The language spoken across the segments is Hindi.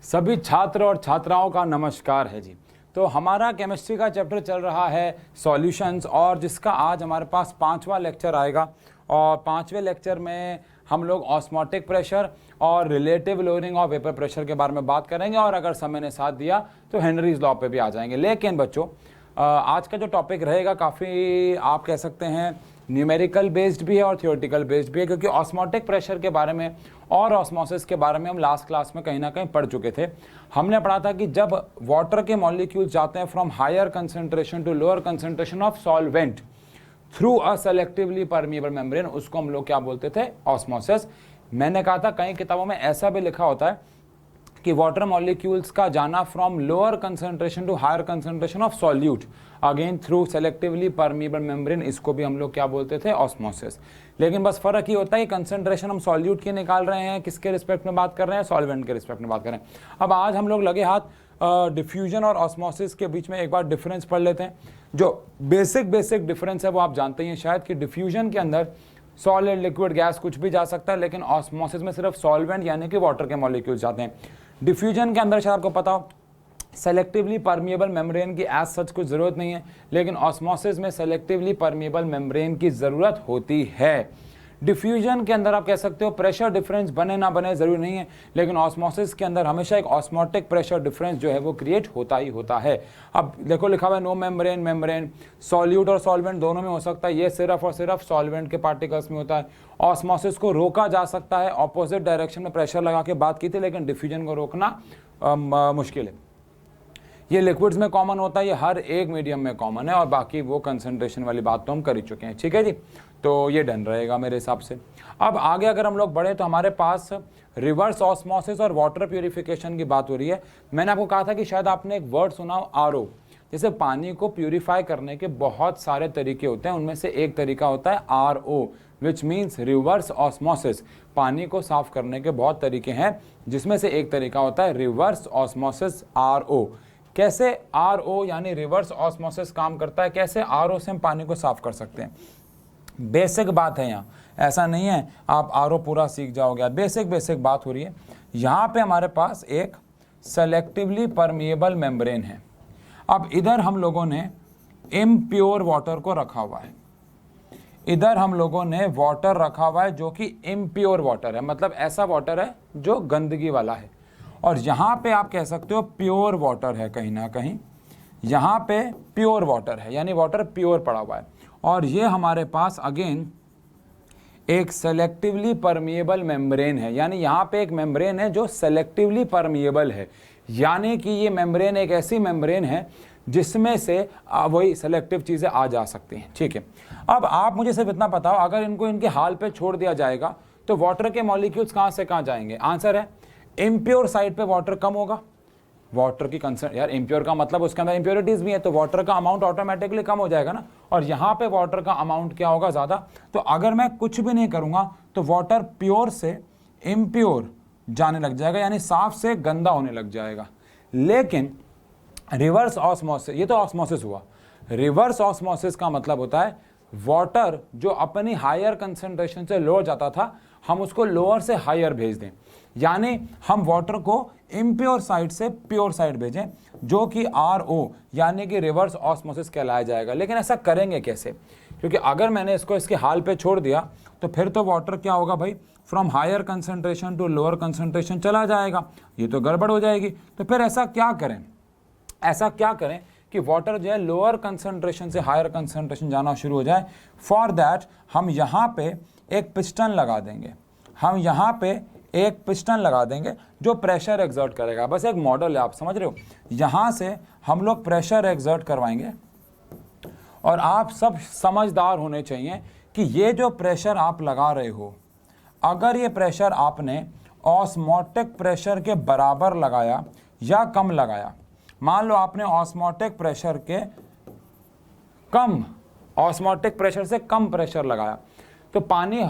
सभी छात्र और छात्राओं का नमस्कार है जी। तो हमारा केमिस्ट्री का चैप्टर चल रहा है सॉल्यूशंस, और जिसका आज हमारे पास 5वां लेक्चर आएगा। और 5वें लेक्चर में हम लोग ऑस्मोटिक प्रेशर और relative lowering of vapour pressure के बारे में बात करेंगे, और अगर समय ने साथ दिया तो हेनरीज लॉ पे भी आ जाएंगे। लेकिन बच्चों, आज का जो टॉपिक रहेगा काफ़ी आप कह सकते हैं न्यूमेरिकल बेस्ड भी है और थियोरेटिकल बेस्ड भी है, क्योंकि ऑस्मोटिक प्रेशर के बारे में और ऑस्मोसिस के बारे में हम लास्ट क्लास में कहीं ना कहीं पढ़ चुके थे। हमने पढ़ा था कि जब वाटर के मॉलिक्यूल्स जाते हैं from higher concentration to lower concentration of solvent through a selectively permeable membrane, उसको हम लोग क्या बोलते थे? ऑस्मोसिस। मैंने कहा था कई किताबों में ऐसा भी लिखा होता है कि वाटर मॉलिक्यूल्स का जाना from lower concentration to higher concentration of solute again through selectively permeable membrane, इसको भी हम लोग क्या बोलते थे? ऑस्मोसिस। लेकिन बस फर्क ये होता है कि कंसंट्रेशन हम सॉल्यूट की निकाल रहे हैं, किसके रिस्पेक्ट में बात कर रहे हैं? सॉल्वेंट के रिस्पेक्ट में बात कर रहे हैं। अब आज हम लोग लगे हाथ डिफ्यूजन और ऑस्मोसिस के बीच में एक बार डिफरेंस पढ़ लेते हैं। जो बेसिक डिफरेंस है वो आप जानते ही हैं शायद, कि डिफ्यूजन के अंदर सॉलिड लिक्विड गैस कुछ भी जा सकता है, लेकिन ऑस्मोसिस में सिर्फ सॉल्वेंट यानी कि वाटर के मॉलिक्यूल्स जाते हैं। डिफ्यूजन के अंदर शायद आपको पता हो सेलेक्टिवली परमिएबल मेम्ब्रेन की एज सच कुछ ज़रूरत नहीं है, लेकिन ऑस्मोसिस में सेलेक्टिवली परमिएबल मेम्ब्रेन की ज़रूरत होती है। डिफ्यूजन के अंदर आप कह सकते हो प्रेशर डिफरेंस बने ना बने ज़रूरी नहीं है, लेकिन ऑस्मोसिस के अंदर हमेशा एक ऑस्मोटिक प्रेशर डिफरेंस जो है वो क्रिएट होता ही होता है। अब देखो लिखा हुआ है नो मेम्ब्रेन मेम्ब्रेन, सॉल्यूट और सॉल्वेंट दोनों में हो सकता है, ये सिर्फ और सिर्फ सॉल्वेंट के पार्टिकल्स में होता है। ऑस्मोसिस को रोका जा सकता है, ऑपोजिट डायरेक्शन में प्रेशर लगा के बात की थी, लेकिन डिफ्यूजन को रोकना मुश्किल है। ये लिक्विड्स में कॉमन होता है, ये हर एक मीडियम में कॉमन है, और बाकी वो कंसंट्रेशन वाली बात तो हम कर ही चुके हैं। ठीक है जी, तो ये डन रहेगा मेरे हिसाब से। अब आगे अगर हम लोग बढ़े तो हमारे पास रिवर्स ऑस्मोसिस और वाटर प्यूरिफिकेशन की बात हो रही है। मैंने आपको कहा था कि शायद आपने एक वर्ड सुना हो आरओ। जैसे पानी को प्यूरिफाई करने के बहुत सारे तरीके होते हैं, उनमें से एक तरीका होता है RO, which means reverse osmosis. पानी को साफ करने के बहुत तरीके हैं, जिसमें से एक तरीका होता है रिवर्स ऑस्मोसिस, आरओ। कैसे आरओ यानी रिवर्स ऑस्मोसिस काम करता है, कैसे आरओ से हम पानी को साफ कर सकते हैं? बेसिक बात है यहाँ, ऐसा नहीं है आप आरओ पूरा सीख जाओगे, बेसिक बात हो रही है। यहाँ पे हमारे पास एक सेलेक्टिवली परमिएबल मेम्ब्रेन है। अब इधर हम लोगों ने इम्प्योर वाटर को रखा हुआ है, इधर हम लोगों ने वाटर रखा हुआ है जो कि इम्प्योर वाटर है, मतलब ऐसा वाटर है जो गंदगी वाला है। और यहाँ पे आप कह सकते हो प्योर वाटर है, कहीं ना कहीं यहाँ पे प्योर वाटर है, यानी वाटर प्योर पड़ा हुआ है। और ये हमारे पास अगेन एक सेलेक्टिवली परमिएबल मेम्ब्रेन है, यानी यहाँ पे एक मेम्ब्रेन है जो सेलेक्टिवली परमिएबल है, यानी कि ये मेम्ब्रेन एक ऐसी मेम्ब्रेन है जिसमें से वही सेलेक्टिव चीज़ें आ जा सकती हैं। ठीक है, अब आप मुझे सिर्फ इतना बताओ, अगर इनको इनके हाल पे छोड़ दिया जाएगा तो वाटर के मॉलिक्यूल्स कहाँ से कहाँ जाएंगे? आंसर है इम्प्योर साइड पे वाटर कम होगा। वाटर की कंसर्न यार, इम्प्योर का मतलब उसके अंदर इम्प्योरिटीज भी है, तो वाटर का अमाउंट ऑटोमेटिकली कम हो जाएगा ना, और यहाँ पे वाटर का अमाउंट क्या होगा? ज़्यादा। तो अगर मैं कुछ भी नहीं करूँगा तो वाटर प्योर से इम्प्योर जाने लग जाएगा, यानी साफ से गंदा होने लग जाएगा। लेकिन रिवर्स ऑस्मोसिस, ये तो ऑस्मोसिस हुआ। रिवर्स ऑस्मोसिस का मतलब होता है वाटर जो अपनी हायर कंसंट्रेशन से लोअर जाता था, हम उसको लोअर से हायर भेज दें, यानी हम वाटर को इम्प्योर साइड से प्योर साइड भेजें, जो कि आरओ यानी कि रिवर्स ऑस्मोसिस कहलाया जाएगा। लेकिन ऐसा करेंगे कैसे? क्योंकि अगर मैंने इसको इसके हाल पे छोड़ दिया तो फिर तो वाटर क्या होगा भाई? From higher concentration to lower concentration चला जाएगा, ये तो गड़बड़ हो जाएगी। तो फिर ऐसा क्या करें? ऐसा क्या करें कि वाटर जो है लोअर कंसंट्रेशन से हायर कंसंट्रेशन जाना शुरू हो जाए? फॉर दैट हम यहाँ पे एक पिस्टन लगा देंगे, हम यहाँ पे एक पिस्टन लगा देंगे जो प्रेशर एक्सर्ट करेगा। बस एक मॉडल है, आप समझ रहे हो। यहाँ से हम लोग प्रेशर एक्सर्ट करवाएंगे, और आप सब समझदार होने चाहिए कि ये जो प्रेशर आप लगा रहे हो, अगर ये प्रेशर आपने ऑस्मोटिक प्रेशर के बराबर लगाया या कम लगाया, मान लो आपने ऑस्मोटिक प्रेशर के कम, ऑस्मोटिक प्रेशर से कम प्रेशर लगाया, तो पानी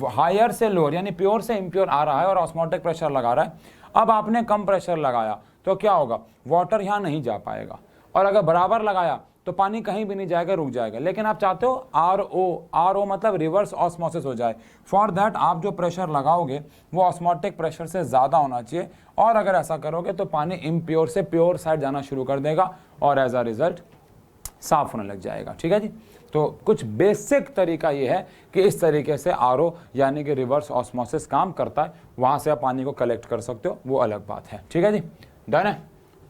हायर से लोअर यानी प्योर से इम्प्योर आ रहा है और ऑस्मोटिक प्रेशर लगा रहा है। अब आपने कम प्रेशर लगाया तो क्या होगा? वाटर यहाँ नहीं जा पाएगा। और अगर बराबर लगाया तो पानी कहीं भी नहीं जाएगा, रुक जाएगा। लेकिन आप चाहते हो आर ओ मतलब रिवर्स ऑस्मोसिस हो जाए। फॉर दैट आप जो प्रेशर लगाओगे वो ऑस्मोटिक प्रेशर से ज़्यादा होना चाहिए, और अगर ऐसा करोगे तो पानी इम्प्योर से प्योर साइड जाना शुरू कर देगा और एज अ रिजल्ट साफ होने लग जाएगा। ठीक है जी। तो कुछ बेसिक तरीका ये है कि इस तरीके से आरओ यानी कि रिवर्स ऑस्मोसिस काम करता है, वहाँ से आप पानी को कलेक्ट कर सकते हो, वो अलग बात है। ठीक है जी, डन है।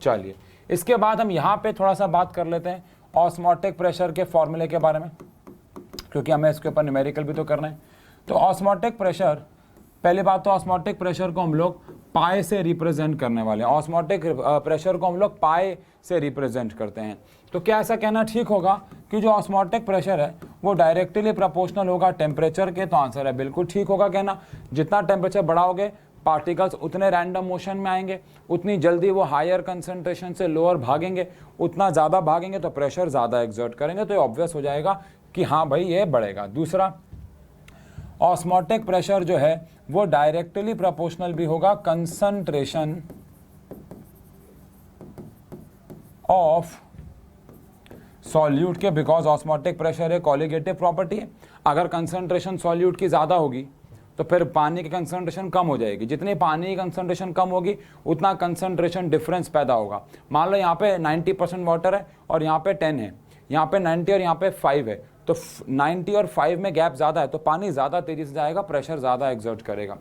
चलिए इसके बाद हम यहाँ पे थोड़ा सा बात कर लेते हैं ऑस्मोटिक प्रेशर के फॉर्मूले के बारे में, क्योंकि हमें इसके ऊपर न्यूमेरिकल भी तो करना है। तो ऑस्मोटिक प्रेशर, पहली बात तो ऑस्मोटिक प्रेशर को हम लोग पाई से रिप्रेजेंट करने वाले हैं। ऑस्मोटिक प्रेशर को हम लोग पाई से रिप्रेजेंट करते हैं। तो क्या ऐसा कहना ठीक होगा कि जो ऑस्मोटिक प्रेशर है वो डायरेक्टली प्रोपोर्शनल होगा टेम्परेचर के? तो आंसर है बिल्कुल ठीक होगा कहना। जितना टेम्परेचर बढ़ाओगे पार्टिकल्स उतने रैंडम मोशन में आएंगे, उतनी जल्दी वो हायर कंसंट्रेशन से लोअर भागेंगे, उतना ज़्यादा भागेंगे तो प्रेशर ज़्यादा एक्सर्ट करेंगे, तो ये ऑब्वियस हो जाएगा कि हाँ भाई ये बढ़ेगा। दूसरा, ऑस्मोटिक प्रेशर जो है वो डायरेक्टली प्रोपोर्शनल भी होगा कंसंट्रेशन ऑफ सॉल्यूट के, बिकॉज ऑस्मोटिक प्रेशर एक कॉलिगेटिव प्रॉपर्टी है। अगर कंसंट्रेशन सॉल्यूट की ज़्यादा होगी तो फिर पानी की कंसंट्रेशन कम हो जाएगी। जितनी पानी की कंसंट्रेशन कम होगी उतना कंसंट्रेशन डिफरेंस पैदा होगा। मान लो यहाँ पे 90% वाटर है और यहाँ पे 10 है, यहाँ पे 90 और यहाँ पे 5 है, तो 90 और 5 में गैप ज़्यादा है तो पानी ज़्यादा तेज़ी से जाएगा, प्रेशर ज़्यादा एक्सर्ट करेगा।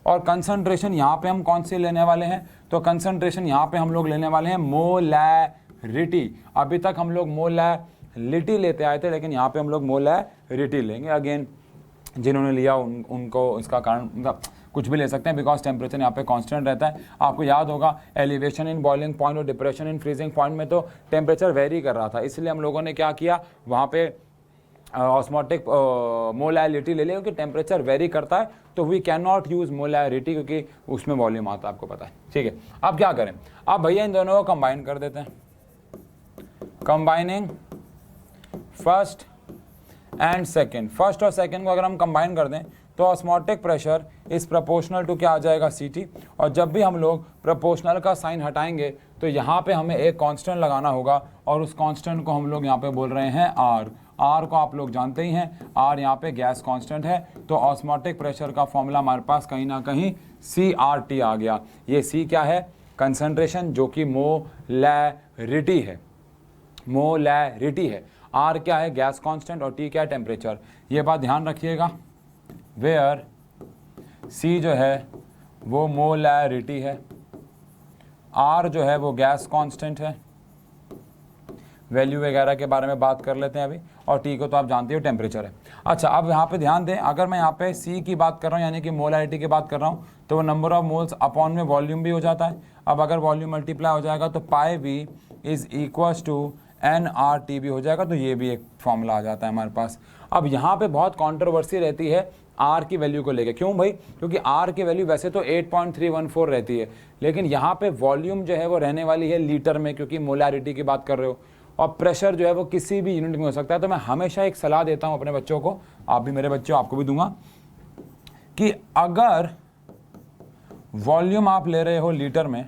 और कंसंट्रेशन यहाँ पे हम कौन सी लेने वाले हैं? तो कंसंट्रेशन यहाँ पे हम लोग लेने वाले हैं मोलैरिटी। अभी तक हम लोग मोलैरिटी लेते आए थे, लेकिन यहाँ पे हम लोग मोलैरिटी लेंगे। अगेन जिन्होंने लिया उनको इसका कारण मतलब कुछ भी ले सकते हैं, बिकॉज टेम्परेचर यहाँ पे कांस्टेंट रहता है। आपको याद होगा एलिवेशन इन बॉइलिंग पॉइंट और डिप्रेशन इन फ्रीजिंग पॉइंट में तो टेम्परेचर वेरी कर रहा था, इसलिए हम लोगों ने क्या किया, वहाँ पे ऑस्मोटिक मोलैरिटी ले लिया, क्योंकि टेम्परेचर वेरी करता है तो we can not use molarity क्योंकि उसमें वॉल्यूम आता है, आपको पता है। ठीक है, अब क्या करें, अब भैया इन दोनों को कंबाइन कर देते हैं। Combining first and second, first और सेकेंड को अगर हम कंबाइन कर दें तो osmotic pressure is proportional to क्या आ जाएगा, CT। और जब भी हम लोग प्रोपोर्शनल का साइन हटाएंगे तो यहाँ पे हमें एक कांस्टेंट लगाना होगा, और उस कांस्टेंट को हम लोग यहाँ पे बोल रहे हैं R। R को आप लोग जानते ही हैं, R यहाँ पे गैस कांस्टेंट है। तो ऑस्मोटिक प्रेशर का फॉर्मूला हमारे पास कहीं ना कहीं CRT आ गया। ये C क्या है? कंसंट्रेशन, जो कि मोलैरिटी है, मोलैरिटी है। R क्या है? गैस कांस्टेंट, और T क्या है? टेम्परेचर। ये बात ध्यान रखिएगा, वेयर C जो है वो मोलैरिटी है, R जो है वो गैस कांस्टेंट है। वैल्यू वगैरह के बारे में बात कर लेते हैं अभी, और T को तो आप जानते हो टेम्परेचर है। अच्छा, अब यहाँ पे ध्यान दें, अगर मैं यहाँ पे C की बात कर रहा हूँ यानी कि मोलैरिटी की बात कर रहा हूँ, तो वो नंबर ऑफ मोल्स अपॉन में वॉल्यूम भी हो जाता है। अब अगर वॉल्यूम मल्टीप्लाई हो जाएगा तो pi V is equals to nRT भी हो जाएगा, तो ये भी एक फॉर्मूला आ जाता है हमारे पास। अब यहाँ पे बहुत कंट्रोवर्सी रहती है R की वैल्यू को लेके। क्यों भाई? क्योंकि R की वैल्यू वैसे तो 8.314 रहती है, लेकिन यहाँ पे वॉल्यूम जो है वो रहने वाली है लीटर में, क्योंकि मोलैरिटी की बात कर रहे हो, और प्रेशर जो है वो किसी भी यूनिट में हो सकता है। तो मैं हमेशा एक सलाह देता हूँ अपने बच्चों को, आप भी मेरे बच्चे हो, आपको भी दूंगा, कि अगर वॉल्यूम आप ले रहे हो लीटर में,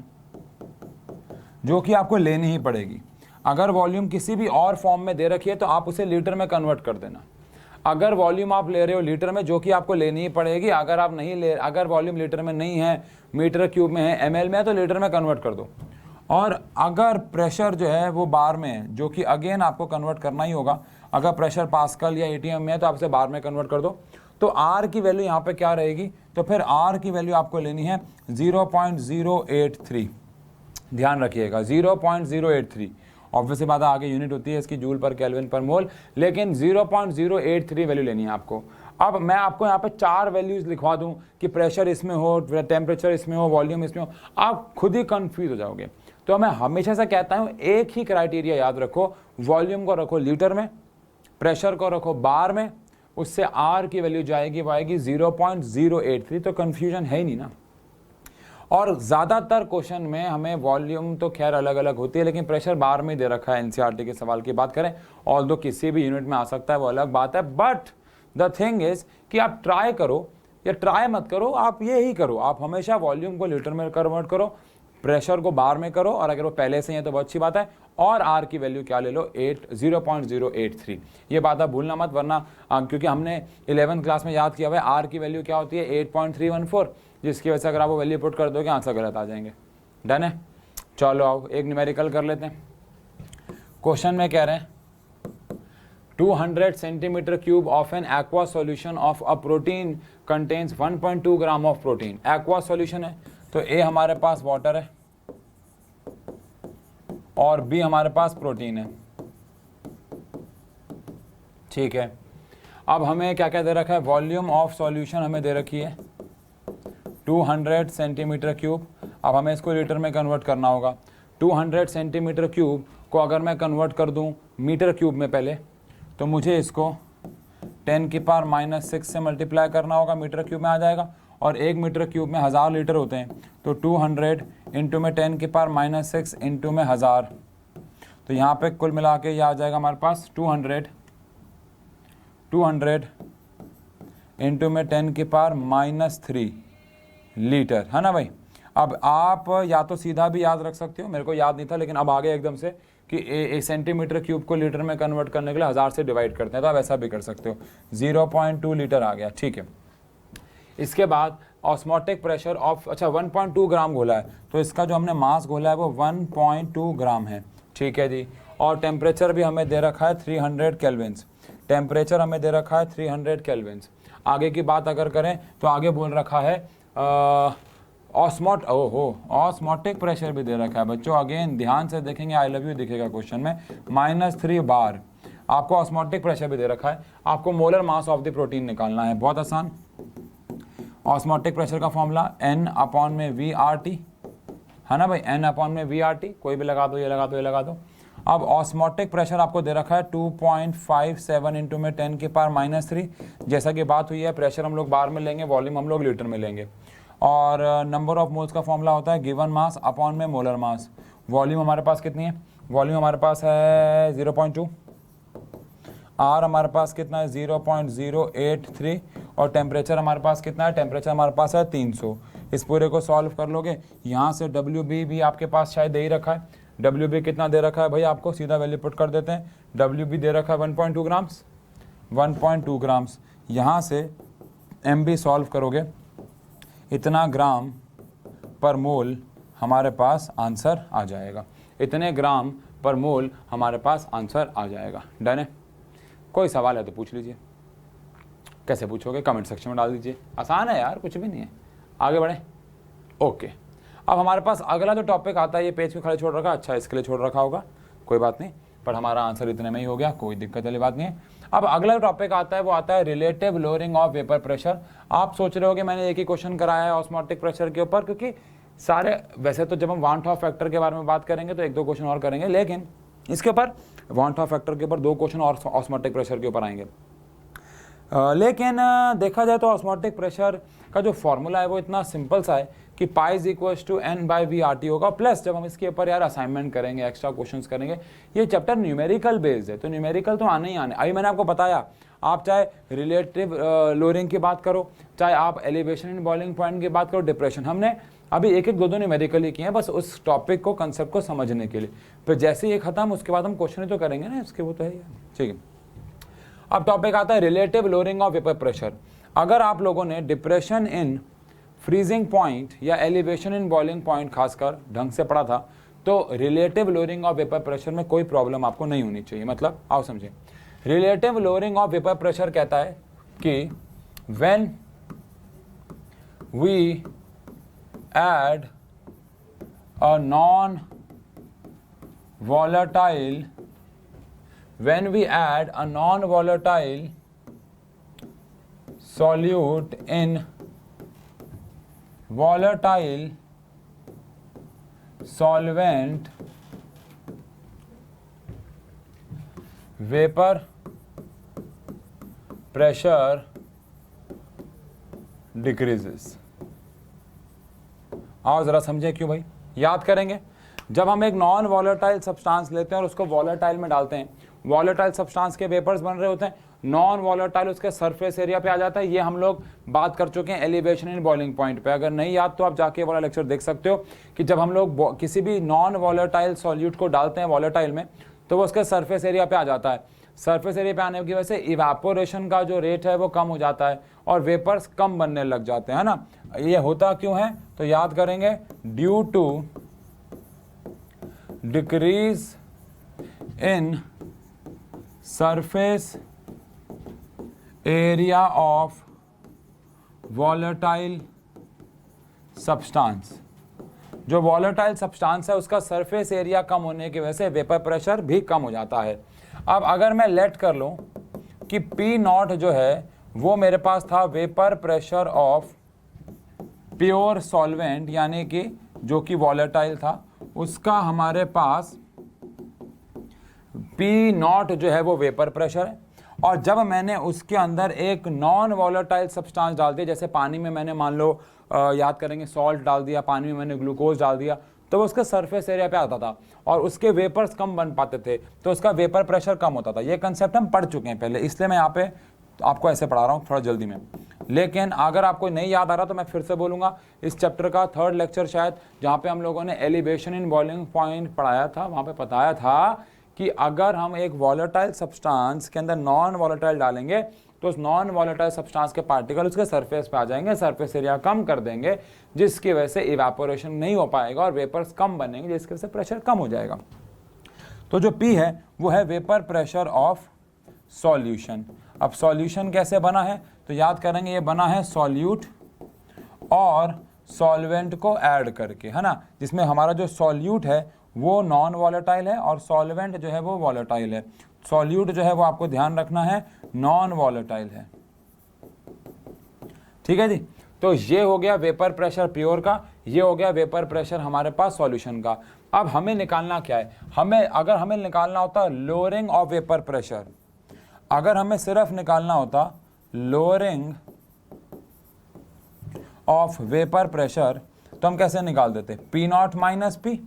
जो कि आपको लेनी ही पड़ेगी, अगर वॉल्यूम किसी भी और फॉर्म में दे रखी है तो आप उसे लीटर में कन्वर्ट कर देना। अगर वॉल्यूम आप ले रहे हो लीटर में, जो कि आपको लेनी ही पड़ेगी, अगर आप नहीं ले, अगर वॉल्यूम लीटर में नहीं है, मीटर क्यूब में है, ml में है, तो लीटर में कन्वर्ट कर दो। और अगर प्रेशर जो है वो बार में है, जो कि अगेन आपको कन्वर्ट करना ही होगा, अगर प्रेशर पास्कल या ATM में है तो आप इसे बार में कन्वर्ट कर दो। तो R की वैल्यू यहाँ पे क्या रहेगी? तो फिर R की वैल्यू आपको लेनी है 0.083। ध्यान रखिएगा 0.083। ऑब्वियसली बात है, आगे यूनिट होती है इसकी जूल पर केल्विन पर मोल, लेकिन 0.083 वैल्यू लेनी है आपको। अब मैं आपको यहाँ पे 4 वैल्यूज लिखवा दूँ कि प्रेशर इसमें हो, टेम्परेचर इसमें हो, वॉल्यूम इसमें हो, आप खुद ही कंफ्यूज हो जाओगे। तो मैं हमेशा से कहता हूँ एक ही क्राइटेरिया याद रखो, वॉल्यूम को रखो लीटर में, प्रेशर को रखो बार में, उससे R की वैल्यू जाएगी वो आएगी 0.083। तो कन्फ्यूजन है ही नहीं ना। और ज़्यादातर क्वेश्चन में हमें वॉल्यूम तो खैर अलग अलग होती है, लेकिन प्रेशर बार में दे रखा है। NCERT के सवाल की बात करें, ऑल्दो किसी भी यूनिट में आ सकता है, वो अलग बात है। बट द थिंग इज कि आप ट्राई करो या ट्राई मत करो, आप ये ही करो, आप हमेशा वॉल्यूम को लीटर में कन्वर्ट करो, प्रेशर को बार में करो, और अगर वो पहले से ही है तो बहुत अच्छी बात है, और आर की वैल्यू क्या ले लो, 0.083। ये बात आप भूलना मत, वरना क्योंकि हमने 11th क्लास में याद किया हुआ है आर की वैल्यू क्या होती है 8.314, जिसकी वजह से अगर आप वो वैल्यू पुट कर दोगे आंसर गलत आ जाएंगे। डन है। चलो आओ एक न्यूमेरिकल कर लेते हैं। क्वेश्चन में कह रहे हैं 200 centimetre cube of N aqua solution of a protein contains 1.2 gram of protein. Aqua solution है तो ए हमारे पास वाटर है और बी हमारे पास प्रोटीन है, ठीक है। अब हमें क्या क्या दे रखा है, वॉल्यूम ऑफ सॉल्यूशन हमें दे रखी है 200 सेंटीमीटर क्यूब। अब हमें इसको लीटर में कन्वर्ट करना होगा। 200 सेंटीमीटर क्यूब को अगर मैं कन्वर्ट कर दूं मीटर क्यूब में पहले, तो मुझे इसको 10 की पावर -6 से मल्टीप्लाई करना होगा, मीटर क्यूब में आ जाएगा। और 1 मीटर क्यूब में 1000 लीटर होते हैं, तो 200 इंटू में 10 की पावर -6 इंटू में 1000, तो यहाँ पे कुल मिला के ये आ जाएगा हमारे पास 200 इंटू में 10 की पावर -3 लीटर, है ना भाई। अब आप या तो सीधा भी याद रख सकते हो, मेरे को याद नहीं था लेकिन अब आगे एकदम से कि एक सेंटीमीटर क्यूब को लीटर में कन्वर्ट करने के लिए 1000 से डिवाइड करते हैं, तो आप ऐसा भी कर सकते हो। 0.2 लीटर आ गया, ठीक है। इसके बाद ऑस्मोटिक प्रेशर ऑफ, अच्छा 1.2 ग्राम घोला है, तो इसका जो हमने मास घोला है वो 1.2 ग्राम है, ठीक है जी। और टेम्परेचर भी हमें दे रखा है 300 केल्विन्स, टेम्परेचर हमें दे रखा है 300 केल्विन्स। आगे की बात अगर करें तो आगे बोल रखा है ऑस्मोटिक प्रेशर भी दे रखा है बच्चों। अगेन ध्यान से देखेंगे, आई लव यू दिखेगा क्वेश्चन में, -3 बार। आपको ऑस्मोटिक प्रेशर भी दे रखा है, आपको molar mass of the protein निकालना है, बहुत आसान। ऑस्मोटिक प्रेशर का फॉर्मूला N/VRT है ना भाई, N/VRT, कोई भी लगा दो, ये लगा दो, ये लगा दो। अब ऑस्मोटिक प्रेशर आपको दे रखा है 2.57 इंटू में 10 की पावर -3। जैसा कि बात हुई है प्रेशर हम लोग बार में लेंगे, वॉल्यूम हम लोग लीटर में लेंगे। और नंबर ऑफ मोल्स का फॉर्मूला होता है गिवन मास अपॉन में मोलर मास। वॉल्यूम हमारे पास कितनी है, वॉल्यूम हमारे पास है 0.2, आर हमारे पास कितना है 0.083, और टेम्परेचर हमारे पास कितना है, टेम्परेचर हमारे पास है 300। इस पूरे को सॉल्व कर लोगे, यहाँ से WB भी आपके पास शायद दे ही रखा है। WB कितना दे रखा है भाई, आपको सीधा वैल्यू पुट कर देते हैं। WB दे रखा है 1.2 ग्राम्स, 1.2 ग्राम्स। यहाँ से MB सॉल्व करोगे, इतना ग्राम पर मोल हमारे पास आंसर आ जाएगा, इतने ग्राम पर मोल हमारे पास आंसर आ जाएगा। डन है। कोई सवाल है तो पूछ लीजिए, कैसे पूछोगे कमेंट सेक्शन में डाल दीजिए, आसान है यार, कुछ भी नहीं है। आगे बढ़े, ओके। अब हमारे पास अगला जो टॉपिक आता है, ये पेज में खड़े छोड़ रखा, अच्छा इसके लिए छोड़ रखा होगा, कोई बात नहीं, पर हमारा आंसर इतने में ही हो गया, कोई दिक्कत वाली बात नहीं है। अब अगला टॉपिक आता है वो आता है relative lowering of vapour pressure. आप सोच रहे हो कि मैंने एक ही क्वेश्चन कराया है ऑस्मोटिक प्रेशर के ऊपर, क्योंकि सारे, वैसे तो जब हम वान हॉफ फैक्टर के बारे में बात करेंगे तो 1-2 क्वेश्चन और करेंगे, लेकिन इसके ऊपर वान हॉफ फैक्टर के ऊपर 2 क्वेश्चन और ऑस्मोटिक प्रेशर के ऊपर आएंगे। लेकिन देखा जाए तो ऑस्मोटिक प्रेशर का जो फॉर्मूला है वो इतना सिंपल सा है कि pi is equal to N/VRT होगा, प्लस जब हम इसके ऊपर यार असाइनमेंट करेंगे, एक्स्ट्रा क्वेश्चंस करेंगे, ये चैप्टर न्यूमेरिकल बेस्ड है, तो न्यूमेरिकल तो आने ही आने। अभी मैंने आपको बताया, आप चाहे रिलेटिव लोअरिंग की बात करो, चाहे आप एलिवेशन इन बॉइलिंग पॉइंट की बात करो, डिप्रेशन, हमने अभी 1-1, 2-2 न्यूमेरिकल ही किए हैं, बस उस टॉपिक को, कंसेप्ट को समझने के लिए। फिर जैसे ही ये खत्म, उसके बाद हम क्वेश्चन तो करेंगे ना इसके, वो तो है, ठीक है। अब टॉपिक आता है relative lowering of vapour pressure. अगर आप लोगों ने डिप्रेशन इन फ्रीजिंग पॉइंट या एलिवेशन इन बॉइलिंग पॉइंट खासकर ढंग से पढ़ा था, तो relative lowering of vapour pressure में कोई प्रॉब्लम आपको नहीं होनी चाहिए। मतलब आओ समझें, relative lowering of vapour pressure कहता है कि when we add a non volatile when we add a non-volatile solute in volatile solvent, vapor pressure decreases। आओ जरा समझें क्यों भाई, याद करेंगे। जब हम एक नॉन वॉलेटाइल सब्सटेंस लेते हैं और उसको वॉलेटाइल में डालते हैं, वॉलेटाइल सब्सटेंस के वेपर्स बन रहे होते हैं, नॉन वॉलेटाइल उसके सरफेस एरिया पे आ जाता है। ये हम लोग बात कर चुके हैं एलिवेशन इन बॉइलिंग पॉइंट पे। अगर नहीं याद तो आप जाके वाला लेक्चर देख सकते हो कि जब हम लोग किसी भी नॉन वॉलेटाइल सॉल्यूट को डालते हैं वॉलेटाइल में तो वो उसके सरफेस एरिया पे आ जाता है। सरफेस एरिया पे आने की वजह से इवापोरेशन का जो रेट है वो कम हो जाता है और वेपर्स कम बनने लग जाते हैं, है ना। ये होता क्यों है तो याद करेंगे, due to decrease in surface area of volatile substance. जो वॉलेटाइल सब्सटेंस है उसका सरफेस एरिया कम होने की वजह से वेपर प्रेशर भी कम हो जाता है। अब अगर मैं लेट कर लूं कि P0 जो है वो मेरे पास था vapour pressure of pure solvent, यानी कि जो कि वॉलेटाइल था, उसका हमारे पास P0 जो है वो वेपर प्रेशर है। और जब मैंने उसके अंदर एक नॉन वॉलेटाइल सब्सटेंस डाल दिया, जैसे पानी में मैंने मान लो याद करेंगे सॉल्ट डाल दिया, पानी में मैंने ग्लूकोज डाल दिया, तो वो उसके सरफेस एरिया पे आता था और उसके वेपर्स कम बन पाते थे, तो उसका वेपर प्रेशर कम होता था। ये कंसेप्ट हम पढ़ चुके हैं पहले, इसलिए मैं यहाँ पे आपको ऐसे पढ़ा रहा हूँ थोड़ा जल्दी में। लेकिन अगर आपको नहीं याद आ रहा तो मैं फिर से बोलूँगा, इस चैप्टर का 3rd लेक्चर शायद, जहाँ पे हम लोगों ने एलिवेशन इन बॉइलिंग पॉइंट पढ़ाया था, वहाँ पे बताया था कि अगर हम एक वॉलेटाइल सब्सटेंस के अंदर नॉन वॉलेटाइल डालेंगे तो उस नॉन वॉलेटाइल सब्सटेंस के पार्टिकल उसके सरफेस पे आ जाएंगे, सरफेस एरिया कम कर देंगे, जिसकी वजह से इवेपोरेशन नहीं हो पाएगा और वेपर्स कम बनेंगे, जिसकी वजह से प्रेशर कम हो जाएगा। तो जो P है वो है वेपर प्रेशर ऑफ सॉल्यूशन। अब सॉल्यूशन कैसे बना है तो याद करेंगे, ये बना है सॉल्यूट और सॉल्वेंट को ऐड करके, है ना, जिसमें हमारा जो सॉल्यूट है वो नॉन वॉलेटाइल है और सॉल्वेंट जो है वो वॉलेटाइल है। सॉल्यूट जो है वो आपको ध्यान रखना है नॉन वॉलेटाइल है, ठीक है जी। तो ये हो गया वेपर प्रेशर प्योर का, ये हो गया वेपर प्रेशर हमारे पास सॉल्यूशन का। अब हमें निकालना क्या है, अगर हमें निकालना होता लोअरिंग ऑफ वेपर प्रेशर, अगर हमें सिर्फ निकालना होता लोअरिंग ऑफ वेपर प्रेशर तो हम कैसे निकाल देते, P0 माइनस P।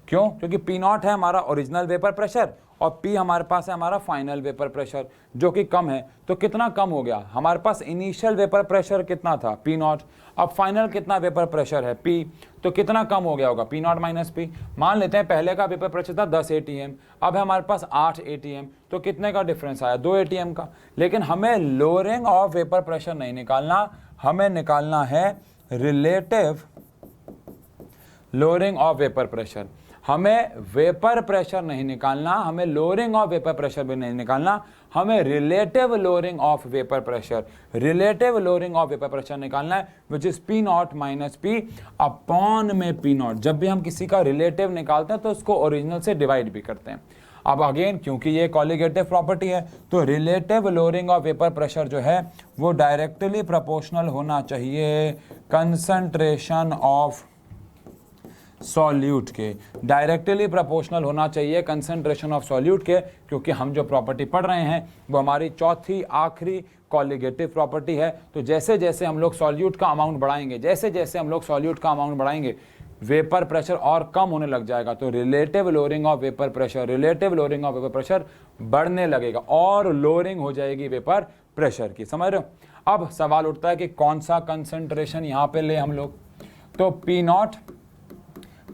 क्यों? क्योंकि P0 है हमारा ओरिजिनल वेपर प्रेशर और P हमारे पास है हमारा फाइनल वेपर प्रेशर जो कि कम है। तो कितना कम हो गया, हमारे पास इनिशियल वेपर प्रेशर कितना था P0, अब फाइनल कितना वेपर प्रेशर है P, तो कितना कम हो गया होगा P0 माइनस P। मान लेते हैं पहले का वेपर प्रेशर था 10 atm, अब है हमारे पास 8 atm, तो कितने का डिफरेंस आया, 2 atm का। लेकिन हमें लोअरिंग ऑफ वेपर प्रेशर नहीं निकालना, हमें निकालना है relative lowering of vapour pressure. हमें वेपर प्रेशर नहीं निकालना, हमें लोअरिंग ऑफ वेपर प्रेशर भी नहीं निकालना, हमें relative lowering of vapour pressure, relative lowering of vapour pressure निकालना है, which is P0 minus P upon में P0। जब भी हम किसी का रिलेटिव निकालते हैं तो उसको ओरिजिनल से डिवाइड भी करते हैं। अब अगेन क्योंकि ये कॉलिगेटिव प्रॉपर्टी है तो relative lowering of vapour pressure जो है वो डायरेक्टली प्रोपोर्शनल होना चाहिए कंसंट्रेशन ऑफ सॉल्यूट के, डायरेक्टली प्रोपोर्शनल होना चाहिए कंसंट्रेशन ऑफ सॉल्यूट के, क्योंकि हम जो प्रॉपर्टी पढ़ रहे हैं वो हमारी चौथी आखिरी कॉलिगेटिव प्रॉपर्टी है। तो जैसे जैसे हम लोग सॉल्यूट का अमाउंट बढ़ाएंगे, जैसे जैसे हम लोग सॉल्यूट का अमाउंट बढ़ाएंगे, वेपर प्रेशर और कम होने लग जाएगा। तो relative lowering of vapour pressure, relative lowering of vapour pressure बढ़ने लगेगा और लोअरिंग हो जाएगी वेपर प्रेशर की, समझ रहे हो। अब सवाल उठता है कि कौन सा कंसंट्रेशन यहाँ पे ले हम लोग, तो P0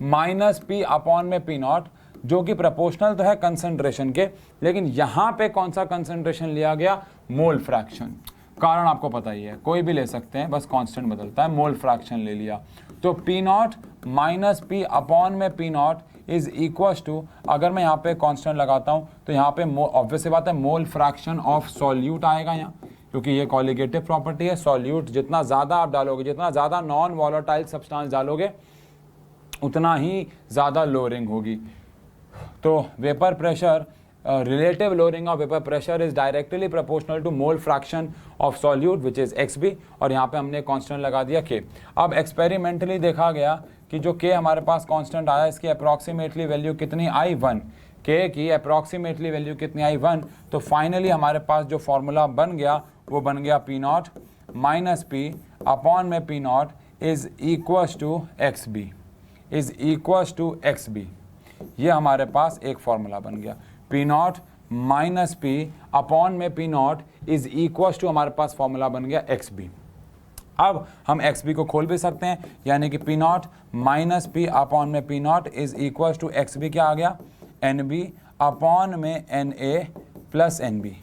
माइनस P अपॉन में P0 जो कि प्रोपोर्शनल तो है कंसंट्रेशन के, लेकिन यहाँ पे कौन सा कंसंट्रेशन लिया गया, मोल फ्रैक्शन। कारण आपको पता ही है, कोई भी ले सकते हैं, बस कांस्टेंट बदलता है, मोल फ्रैक्शन ले लिया। तो P0 माइनस P अपॉन में P0 इज इक्वल्स टू, अगर मैं यहाँ पे कांस्टेंट लगाता हूँ तो यहाँ पे ऑब्वियस बात है मोल फ्रैक्शन ऑफ सॉल्यूट आएगा यहाँ, क्योंकि ये कॉलिगेटिव प्रॉपर्टी है। सॉल्यूट जितना ज़्यादा आप डालोगे, जितना ज़्यादा नॉन वॉलेटाइल सब्सटेंस डालोगे उतना ही ज़्यादा लोअरिंग होगी। तो vapour pressure, relative lowering of vapor pressure is directly proportional to mole fraction of solute which is XB, और यहाँ पे हमने कांस्टेंट लगा दिया K। अब एक्सपेरिमेंटली देखा गया कि जो K हमारे पास कांस्टेंट आया, इसकी अप्रॉक्सीमेटली वैल्यू कितनी आई 1, K की अप्रॉक्सीमेटली वैल्यू कितनी आई 1। तो फाइनली हमारे पास जो फॉर्मूला बन गया वो बन गया P0 माइनस P अपॉन में P0 is equals to XB, is equals to XB। ये हमारे पास एक फॉर्मूला बन गया, P0 माइनस पी अपॉन में P naught is equal to हमारे पास फॉर्मूला बन गया एक्स बी। अब हम एक्स बी को खोल भी सकते हैं, यानी कि p naught minus P upon में P naught is equal to x b क्या आ गया, एन बी अपॉन में N A plus N b.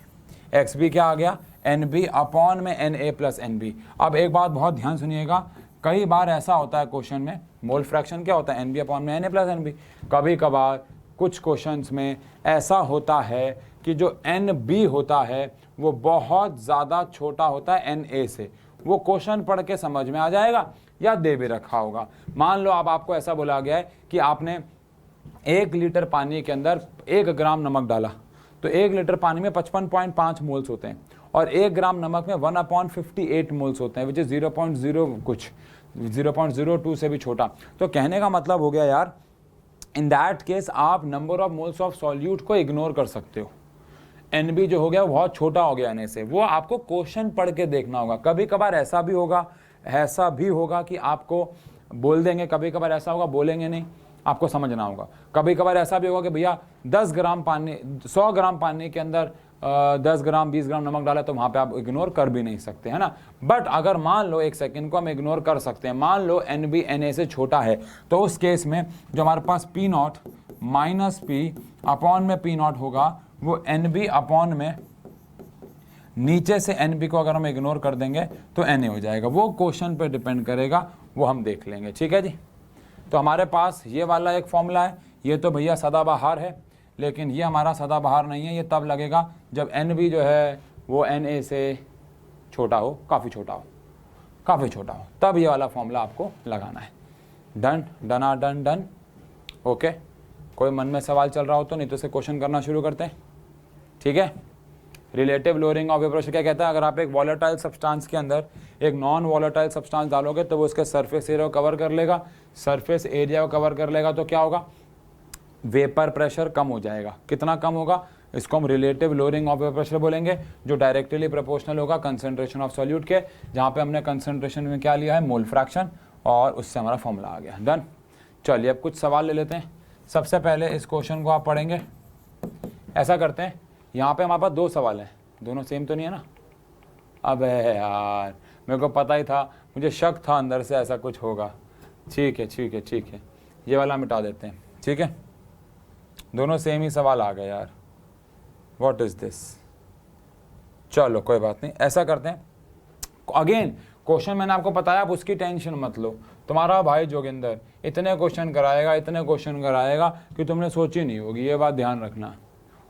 X b क्या आ गया, एन बी अपॉन में N A plus N b. अब एक बात बहुत ध्यान सुनिएगा, कई बार ऐसा होता है क्वेश्चन में, मोल फ्रैक्शन क्या होता है, एन बी अपॉन में N A plus N B. कभी कभार कुछ क्वेश्चंस में ऐसा होता है कि जो एन बी होता है वो बहुत ज़्यादा छोटा होता है एन ए से। वो क्वेश्चन पढ़ के समझ में आ जाएगा या दे भी रखा होगा। मान लो अब आपको ऐसा बोला गया है कि आपने 1 लीटर पानी के अंदर 1 ग्राम नमक डाला, तो 1 लीटर पानी में 55.5 मोल्स होते हैं और 1 ग्राम नमक में 1/58 मोल्स होते हैं, विच इज़ 0.0 कुछ 0.02 से भी छोटा। तो कहने का मतलब हो गया यार, इन दैट केस आप number of moles of solute को इग्नोर कर सकते हो। एन बी जो हो गया वो बहुत छोटा हो गया एन ए से, वो आपको क्वेश्चन पढ़ के देखना होगा। कभी कभार ऐसा भी होगा कि आपको बोल देंगे, कभी कभार ऐसा होगा बोलेंगे नहीं, आपको समझना होगा। कभी कभार ऐसा भी होगा कि भैया 100 ग्राम पानी के अंदर 10 ग्राम 20 ग्राम नमक डाला, तो वहाँ पे आप इग्नोर कर भी नहीं सकते, है ना। बट अगर मान लो, एक सेकंड को हम इग्नोर कर सकते हैं, मान लो एन बी एन ए से छोटा है, तो उस केस में जो हमारे पास p naught minus P upon में पी नॉट होगा वो एन बी अपॉन में, नीचे से एन बी को अगर हम इग्नोर कर देंगे तो एन ए हो जाएगा। वो क्वेश्चन पे डिपेंड करेगा, वो हम देख लेंगे, ठीक है जी। तो हमारे पास ये वाला एक फॉर्मूला है, ये तो भैया सदाबहार है, लेकिन ये हमारा सदाबहार नहीं है। ये तब लगेगा जब एन बी जो है वो एन ए से छोटा हो, काफ़ी छोटा हो, तब ये वाला फॉर्मूला आपको लगाना है। Done, done. ओके, कोई मन में सवाल चल रहा हो तो, नहीं तो से क्वेश्चन करना शुरू करते हैं, ठीक है। Relative lowering of vapour pressure क्या कहता है, अगर आप एक वॉलेटाइल सब्सटेंस के अंदर एक नॉन वॉलेटाइल सब्सटेंस डालोगे तो वो उसके सरफेस एरिया को कवर कर लेगा, तो क्या होगा, वेपर प्रेशर कम हो जाएगा। कितना कम होगा, इसको हम relative lowering of vapour pressure बोलेंगे, जो डायरेक्टली प्रोपोर्शनल होगा कंसंट्रेशन ऑफ सॉल्यूट के, जहाँ पे हमने कंसंट्रेशन में क्या लिया है, मोल फ्रैक्शन, और उससे हमारा फॉर्मूला आ गया। डन। चलिए अब कुछ सवाल ले लेते हैं। सबसे पहले इस क्वेश्चन को आप पढ़ेंगे। ऐसा करते हैं, यहाँ पे हमारे पास 2 सवाल हैं, दोनों सेम तो नहीं है ना। अबे यार, मेरे को पता ही था, मुझे शक था अंदर से ऐसा कुछ होगा। ठीक है, ये वाला मिटा देते हैं, ठीक है। दोनों सेम ही सवाल आ गए यार, व्हाट इज दिस। चलो कोई बात नहीं, ऐसा करते हैं। अगेन क्वेश्चन मैंने आपको बताया, आप उसकी टेंशन मत लो। तुम्हारा भाई जोगिंदर इतने क्वेश्चन कराएगा कि तुमने सोची नहीं होगी, ये बात ध्यान रखना,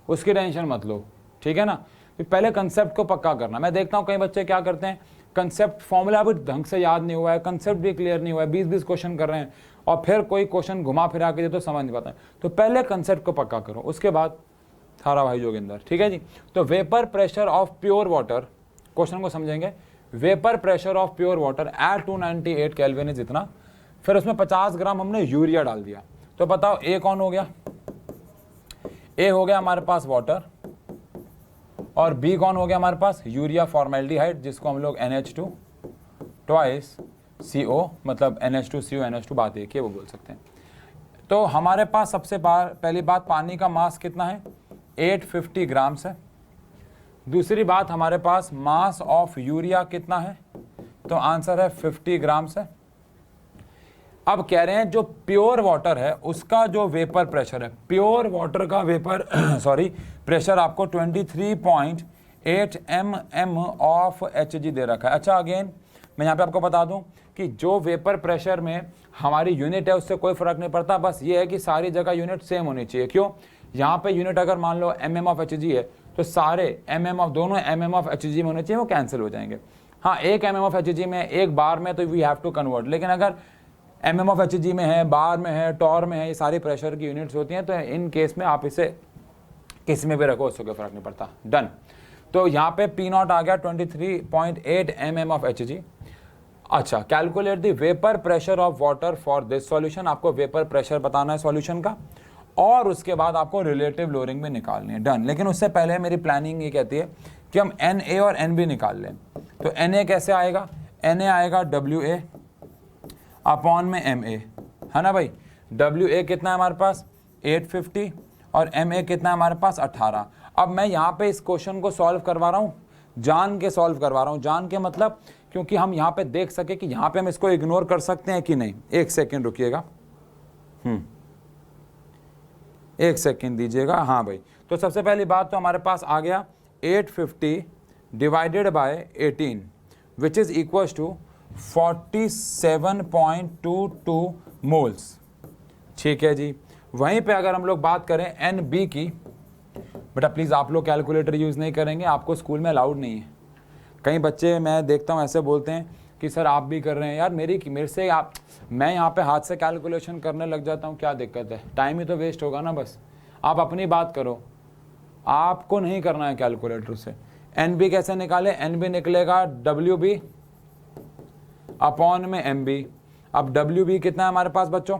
उसकी टेंशन मत लो, ठीक है ना। पहले कंसेप्ट को पक्का करना। मैं देखता हूँ कई बच्चे क्या करते हैं, कंसेप्ट फॉर्मूला भी ढंग से याद नहीं हुआ है, कंसेप्ट भी क्लियर नहीं हुआ है, 20-20 क्वेश्चन कर रहे हैं और फिर कोई क्वेश्चन घुमा फिरा के दे तो समझ नहीं पाता है। तो पहले कंसेप्ट को पक्का करो, उसके बाद थारा भाई जोगिंदर, ठीक है जी। तो vapour pressure of pure water, question को समझेंगे। Vapour pressure of pure water at 298 kelvin is इतना, फिर उसमें 50 ग्राम हमने यूरिया डाल दिया। तो बताओ ए कौन हो गया, ए हो गया हमारे पास वाटर, और बी कौन हो गया हमारे पास, यूरिया फॉर्मेल्डिहाइड, जिसको हम लोग NH2 ट्वाइस CO, मतलब NH2CO NH2 बात एक है, वो बोल सकते हैं। तो हमारे पास सबसे पहली बात, पानी का मास कितना है, 850 ग्राम्स है। दूसरी बात, हमारे पास मास ऑफ यूरिया कितना है, तो आंसर है 50 ग्राम्स है। अब कह रहे हैं जो प्योर वाटर है उसका जो वेपर प्रेशर है, प्योर वाटर का वेपर प्रेशर आपको 23.8 mm ऑफ Hg दे रखा है। अच्छा, अगेन मैं यहाँ पे आपको बता दूं कि जो वेपर प्रेशर में हमारी यूनिट है उससे कोई फर्क नहीं पड़ता, बस ये है कि सारी जगह यूनिट सेम होनी चाहिए। क्यों, यहाँ पे यूनिट अगर मान लो mm ऑफ Hg है तो सारे दोनों mm ऑफ Hg में होने चाहिए, वो कैंसिल हो जाएंगे। हाँ, एक mm ऑफ Hg में एक बार में तो वी हैव टू कन्वर्ट, लेकिन अगर mm ऑफ Hg में है, बार में है, टॉर में है, ये सारी प्रेशर की यूनिट्स होती हैं, तो इन केस में आप इसे किस में भी रखो, उससे कोई फर्क नहीं पड़ता। डन। तो यहाँ पे P नॉट आ गया 23.8 mm ऑफ Hg। अच्छा, calculate the vapour pressure of water for this solution, आपको वेपर प्रेशर बताना है सॉल्यूशन का, और उसके बाद आपको रिलेटिव लोअरिंग भी निकालनी है। डन। लेकिन उससे पहले मेरी प्लानिंग ये कहती है कि हम Na और Nb निकाल लें। तो Na कैसे आएगा, Na आएगा WA अपॉन में Ma, है ना भाई। WA कितना है हमारे पास 850 और Ma कितना है हमारे पास 18। अब मैं यहाँ पे इस क्वेश्चन को सॉल्व करवा रहा हूँ, जान के सॉल्व करवा रहा हूँ। जान के मतलब क्योंकि हम यहाँ पे देख सके कि यहाँ पे हम इसको इग्नोर कर सकते हैं कि नहीं। एक सेकेंड रुकिएगा, एक सेकेंड दीजिएगा। हाँ भाई, तो सबसे पहली बात तो हमारे पास आ गया 850 divided by 18 which is equal to 47.22 moles. ठीक है जी। वहीं पे अगर हम लोग बात करें एन बी की, बेटा प्लीज़ आप लोग कैलकुलेटर यूज़ नहीं करेंगे, आपको स्कूल में अलाउड नहीं है। कई बच्चे मैं देखता हूँ ऐसे बोलते हैं कि सर आप भी कर रहे हैं। यार मेरे से आप, मैं यहाँ पे हाथ से कैलकुलेशन करने लग जाता हूँ, क्या दिक्कत है? टाइम ही तो वेस्ट होगा ना। बस आप अपनी बात करो, आपको नहीं करना है कैलकुलेटर से। एन बी कैसे निकाले? एन बी निकलेगा डब्ल्यू बी अपॉन में एम बी। अब डब्ल्यू बी कितना है हमारे पास बच्चों?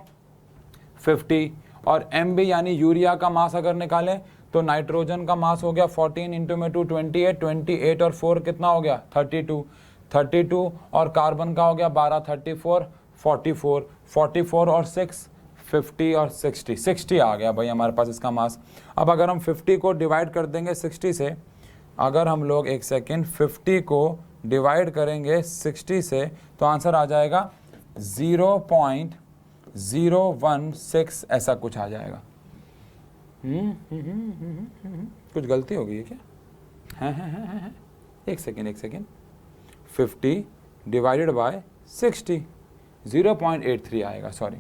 50, और एम बी यानी यूरिया का मास अगर निकालें तो नाइट्रोजन का मास हो गया 14 इंटू में 2 28, 28 और 4 कितना हो गया? 32 और कार्बन का हो गया 12, 34, 44 और 6 50 और 60 आ गया भाई हमारे पास इसका मास। अब अगर हम 50 को डिवाइड कर देंगे 60 से, अगर हम लोग एक सेकेंड 50 को डिवाइड करेंगे 60 से तो आंसर आ जाएगा 0.016 ऐसा कुछ आ जाएगा। कुछ गलती हो गई है क्या? है। एक सेकेंड 50 डिवाइडेड बाय 60 0.83 आएगा, सॉरी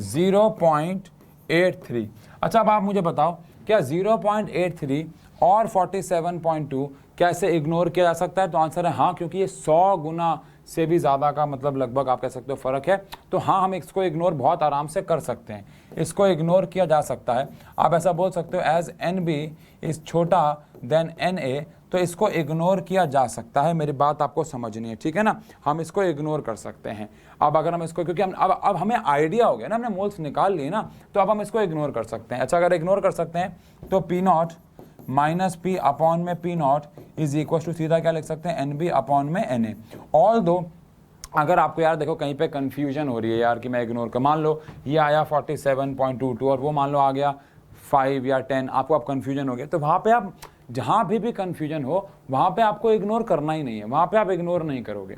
0.83। अच्छा अब आप मुझे बताओ क्या 0.83 और 47.2 कैसे इग्नोर किया जा सकता है? तो आंसर है हाँ, क्योंकि ये 100 गुना से भी ज़्यादा का मतलब लगभग आप कह सकते हो फ़र्क है। तो हाँ, हम इसको इग्नोर बहुत आराम से कर सकते हैं, इसको इग्नोर किया जा सकता है। आप ऐसा बोल सकते हो एज एन बी इज़ छोटा देन एन ए, तो इसको इग्नोर किया जा सकता है। मेरी बात आपको समझनी है, ठीक है ना? हम इसको इग्नोर कर सकते हैं। अब अगर हम इसको, क्योंकि हम अब हमें आइडिया हो गया ना, हमने मोल्स निकाल लिए ना, तो अब हम इसको इग्नोर कर सकते हैं। अच्छा अगर इग्नोर कर सकते हैं तो p naught minus P upon में P naught is equal to सीधा क्या लिख सकते हैं? एन बी अपॉन में एन ए। ऑल दो अगर आपको यार देखो कहीं पे कंफ्यूजन हो रही है यार कि मैं इग्नोर कर, मान लो ये आया 47.22 और वो मान लो आ गया 5 या 10, आपको अब कंफ्यूजन हो गया, तो वहाँ पे आप जहाँ भी कंफ्यूजन हो वहाँ पे आपको इग्नोर करना ही नहीं है, वहाँ पे आप इग्नोर नहीं करोगे।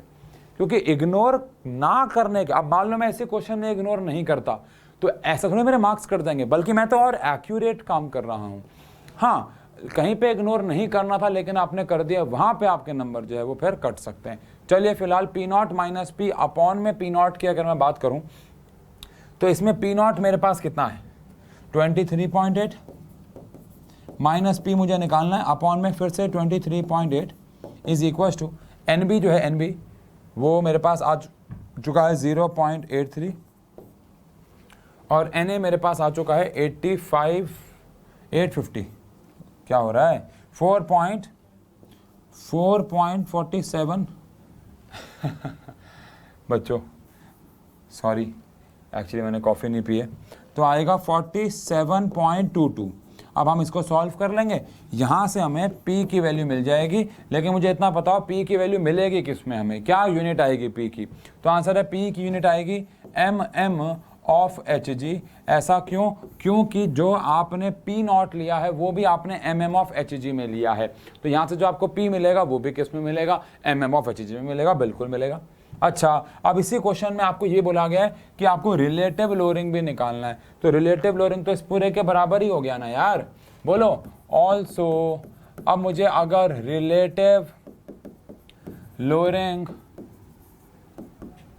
क्योंकि इग्नोर ना करने का, अब मान लो मैं ऐसे क्वेश्चन में इग्नोर नहीं करता तो ऐसा थोड़ा मेरे मार्क्स कट जाएंगे, बल्कि मैं तो और एक्यूरेट काम कर रहा हूँ। हाँ, कहीं पे इग्नोर नहीं करना था लेकिन आपने कर दिया, वहाँ पे आपके नंबर जो है वो फिर कट सकते हैं। चलिए फिलहाल P naught minus P upon में पी नॉट की अगर मैं बात करूँ तो इसमें पी नॉट मेरे पास कितना है? 23.8 माइनस पी मुझे निकालना है अपॉन में फिर से 23.8 is equal to N B जो है, एन बी वो मेरे पास आ चुका है 0.83 और एन ए मेरे पास आ चुका है 85,850। क्या हो रहा है? 4.47 बच्चों सॉरी, एक्चुअली मैंने कॉफ़ी नहीं पी है, तो आएगा 47.22। अब हम इसको सॉल्व कर लेंगे, यहाँ से हमें P की वैल्यू मिल जाएगी, लेकिन मुझे इतना पता हो P की वैल्यू मिलेगी किस में, हमें क्या यूनिट आएगी P की? तो आंसर है P की यूनिट आएगी mm ऑफ Hg। ऐसा क्यों? क्योंकि जो आपने P नॉट लिया है वो भी आपने mm ऑफ Hg में लिया है, तो यहाँ से जो आपको P मिलेगा वो भी किस में मिलेगा? mm ऑफ Hg में मिलेगा, बिल्कुल मिलेगा। अच्छा अब इसी क्वेश्चन में आपको ये बोला गया है कि आपको रिलेटिव लोअरिंग भी निकालना है, तो रिलेटिव लोअरिंग तो इस पूरे के बराबर ही हो गया ना यार, बोलो। ऑल्सो अब मुझे अगर relative lowering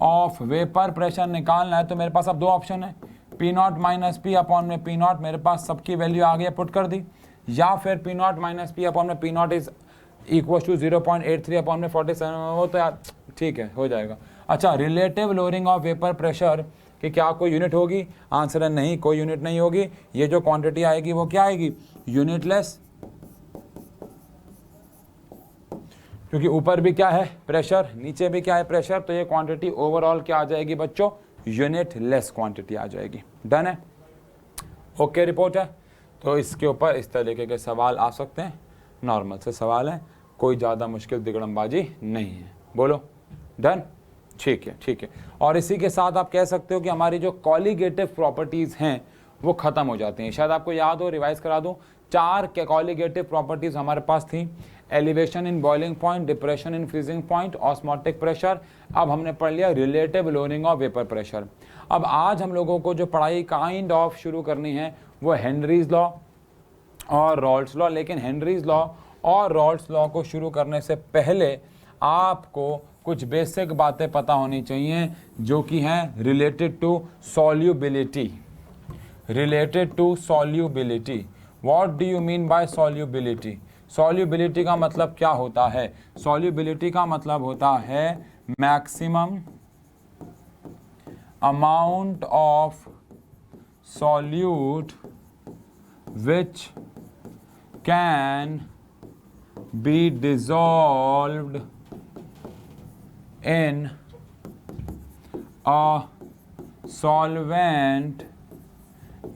of vapour pressure निकालना है तो मेरे पास अब दो ऑप्शन है, P naught minus P upon में पी नॉट, मेरे पास सबकी वैल्यू आ गई पुट कर दी, या फिर p naught minus P upon में P naught is equal to 0.83 upon में 47, वो तो यार ठीक है हो जाएगा। अच्छा relative lowering of vapour pressure कि क्या कोई यूनिट होगी? आंसर है नहीं, कोई यूनिट नहीं होगी। ये जो क्वांटिटी आएगी वो क्या आएगी? यूनिटलेस, क्योंकि ऊपर भी क्या है? प्रेशर, नीचे भी क्या है? प्रेशर, तो ये क्वांटिटी ओवरऑल क्या आ जाएगी बच्चों? यूनिटलेस क्वांटिटी आ जाएगी। डन है? ओके रिपोर्ट है। तो इसके ऊपर इस तरीके के सवाल आ सकते हैं, नॉर्मल से सवाल है, कोई ज़्यादा मुश्किल दिगड़मबाजी नहीं है। बोलो डन? ठीक है, ठीक है। और इसी के साथ आप कह सकते हो कि हमारी जो कॉलिगेटिव प्रॉपर्टीज़ हैं वो ख़त्म हो जाती हैं। शायद आपको याद हो, रिवाइज करा दूं, 4 कॉलिगेटिव प्रॉपर्टीज हमारे पास थी, elevation in boiling point, depression in freezing point, osmotic pressure. अब हमने पढ़ लिया relative lowering of vapour pressure. अब आज हम लोगों को जो पढ़ाई काइंड ऑफ शुरू करनी है वो हेनरीज लॉ और रॉल्ट्स लॉ। लेकिन हेनरीज लॉ और रॉल्ट्स लॉ को शुरू करने से पहले आपको कुछ बेसिक बातें पता होनी चाहिए जो कि हैं related to solubility. Related to solubility, what do you mean by solubility? Solubility का मतलब क्या होता है? सॉल्युबिलिटी का मतलब होता है maximum amount of solute which can be dissolved in a solvent